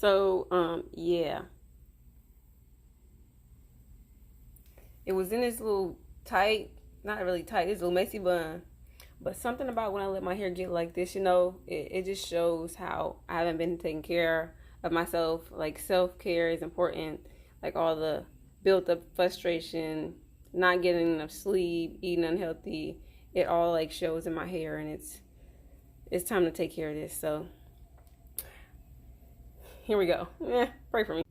So, yeah, it was in this little tight, not really tight, this little messy bun. But something about when I let my hair get like this, it just shows how I haven't been taking care of myself. Like self care is important. Like all the built up frustration, not getting enough sleep, eating unhealthy, it all like shows in my hair, and it's time to take care of this. So here we go. Pray for me.